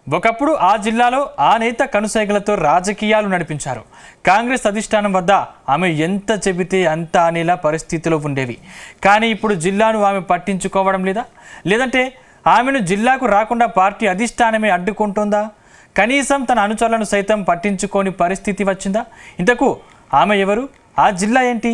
ఒకప్పుడు ఆ జిల్లాలో ఆ నేత కనుసైగలతో రాజకీయాలు నడిపించారు. కాంగ్రెస్ అధిష్టానం వద్ద ఆమె ఎంత చెబితే అంత అనేలా పరిస్థితిలో ఉండేవి. కానీ ఇప్పుడు జిల్లాను ఆమె పట్టించుకోవడం లేదంటే ఆమెను జిల్లాకు రాకుండా పార్టీ అధిష్టానమే అడ్డుకుంటుందా? కనీసం తన అనుచరులను సైతం పట్టించుకోని పరిస్థితి వచ్చిందా? ఇంతకు ఆమె ఎవరు? ఆ జిల్లా ఏంటి?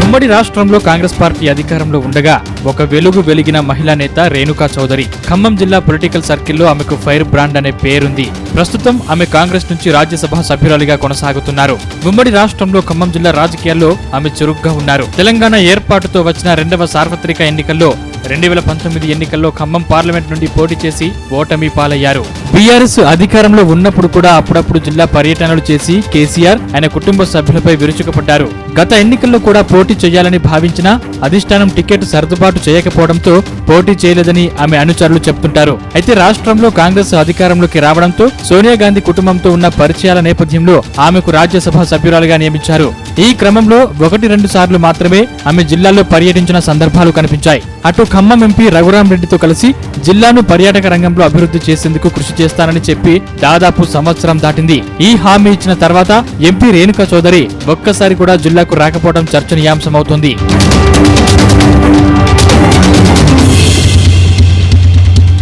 ఉమ్మడి రాష్ట్రంలో కాంగ్రెస్ పార్టీ అధికారంలో ఉండగా ఒక వెలుగు వెలిగిన మహిళా నేత రేణుకా చౌదరి. ఖమ్మం జిల్లా పొలిటికల్ సర్కిల్లో ఆమెకు ఫైర్ బ్రాండ్ అనే పేరుంది. ప్రస్తుతం ఆమె కాంగ్రెస్ నుంచి రాజ్యసభ సభ్యురాలిగా కొనసాగుతున్నారు. ఉమ్మడి రాష్ట్రంలో ఖమ్మం జిల్లా రాజకీయాల్లో ఆమె చురుగ్గా ఉన్నారు. తెలంగాణ ఏర్పాటుతో వచ్చిన 2వ సార్వత్రిక ఎన్నికల్లో 2019 ఎన్నికల్లో ఖమ్మం పార్లమెంట్ నుండి పోటీ చేసి ఓటమి పాలయ్యారు. బీఆర్ఎస్ అధికారంలో ఉన్నప్పుడు కూడా అప్పుడప్పుడు జిల్లా పర్యటనలు చేసి కేసీఆర్ ఆయన కుటుంబ సభ్యులపై విరుచుకుపడ్డారు. గత ఎన్నికల్లో కూడా పోటీ చేయాలని భావించినా అధిష్టానం టికెట్ సర్దుబాటు చేయకపోవడంతో పోటీ చేయలేదని ఆమె అనుచరులు చెప్తుంటారు. అయితే రాష్ట్రంలో కాంగ్రెస్ అధికారంలోకి రావడంతో సోనియా గాంధీ కుటుంబంతో ఉన్న పరిచయాల నేపథ్యంలో ఆమెకు రాజ్యసభ సభ్యురాలుగా నియమించారు. ఈ క్రమంలో 1-2 సార్లు మాత్రమే ఆమె జిల్లాలో పర్యటించిన సందర్భాలు కనిపించాయి. అటు ఖమ్మం ఎంపీ రఘురాం రెడ్డితో కలిసి జిల్లాను పర్యాటక రంగంలో అభివృద్ధి చేసేందుకు కృషి చేస్తానని చెప్పి దాదాపు సంవత్సరం దాటింది. ఈ హామీ ఇచ్చిన తర్వాత ఎంపీ రేణుకా చౌదరి ఒక్కసారి కూడా జిల్లాకు రాకపోవడం చర్చనీయాంశమవుతోంది.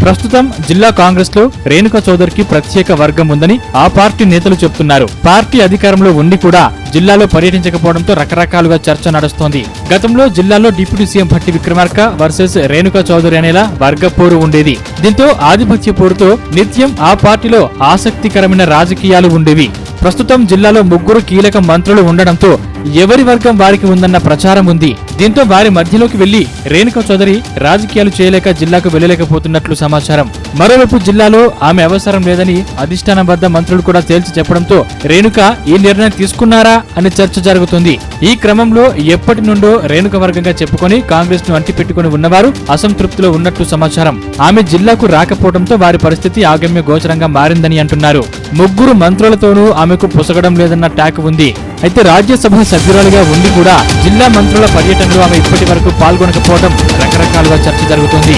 ప్రస్తుతం జిల్లా కాంగ్రెస్ లో రేణుకా చౌదరికి ప్రత్యేక వర్గం ఉందని ఆ పార్టీ నేతలు చెప్తున్నారు. పార్టీ అధికారంలో ఉండి కూడా జిల్లాలో పర్యటించకపోవడంతో రకరకాలుగా చర్చ నడుస్తోంది. గతంలో జిల్లాలో deputy CM Bhatti Vikramarka versus Renuka Chowdary అనేలా వర్గ పోరు ఉండేది. దీంతో ఆధిపత్య పోరుతో నిత్యం ఆ పార్టీలో ఆసక్తికరమైన రాజకీయాలు ఉండేవి. ప్రస్తుతం జిల్లాలో 3 కీలక మంత్రులు ఉండడంతో ఎవరి వర్గం వారికి ఉందన్న ప్రచారం ఉంది. దీంతో వారి మధ్యలోకి వెళ్లి రేణుకా చౌదరి రాజకీయాలు చేయలేక జిల్లాకు వెళ్లలేకపోతున్నట్లు సమాచారం. మరోవైపు జిల్లాలో ఆమె అవసరం లేదని అధిష్టానం వద్ద మంత్రులు కూడా తేల్చి చెప్పడంతో రేణుకా ఈ నిర్ణయం తీసుకున్నారా అనే చర్చ జరుగుతుంది. ఈ క్రమంలో ఎప్పటి నుండో రేణుక వర్గంగా చెప్పుకొని కాంగ్రెస్ ను అంటిపెట్టుకుని ఉన్నవారు అసంతృప్తిలో ఉన్నట్లు సమాచారం. ఆమె జిల్లాకు రాకపోవడంతో వారి పరిస్థితి ఆగమ్య గోచరంగా మారిందని అంటున్నారు. 3 మంత్రులతోనూ ఆమెకు పొసగడం లేదన్న టాక్ ఉంది. అయితే రాజ్యసభ సభ్యురాలుగా ఉండి కూడా జిల్లా మంత్రుల పర్యటనలో ఆమె ఇప్పటి వరకు పాల్గొనకపోవడం రకరకాలుగా చర్చ జరుగుతుంది.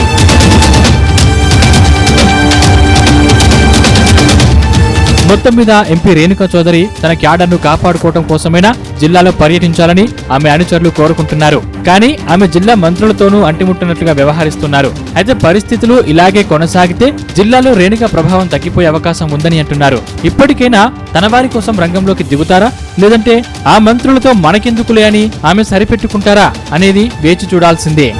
మొత్తం మీద ఎంపీ రేణుకా చౌదరి తన క్యాడర్ను కాపాడుకోవడం కోసమైనా జిల్లాలో పర్యటించాలని ఆమె అనుచరులు కోరుకుంటున్నారు. కానీ ఆమె జిల్లా మంత్రులతోనూ అంటిముట్టున్నట్లుగా వ్యవహరిస్తున్నారు. అయితే పరిస్థితులు ఇలాగే కొనసాగితే జిల్లాలో రేణుకా ప్రభావం తగ్గిపోయే అవకాశం ఉందని అంటున్నారు. ఇప్పటికైనా తన వారి కోసం రంగంలోకి దిగుతారా, లేదంటే ఆ మంత్రులతో మనకెందుకులే అని ఆమె సరిపెట్టుకుంటారా అనేది వేచి చూడాల్సిందే.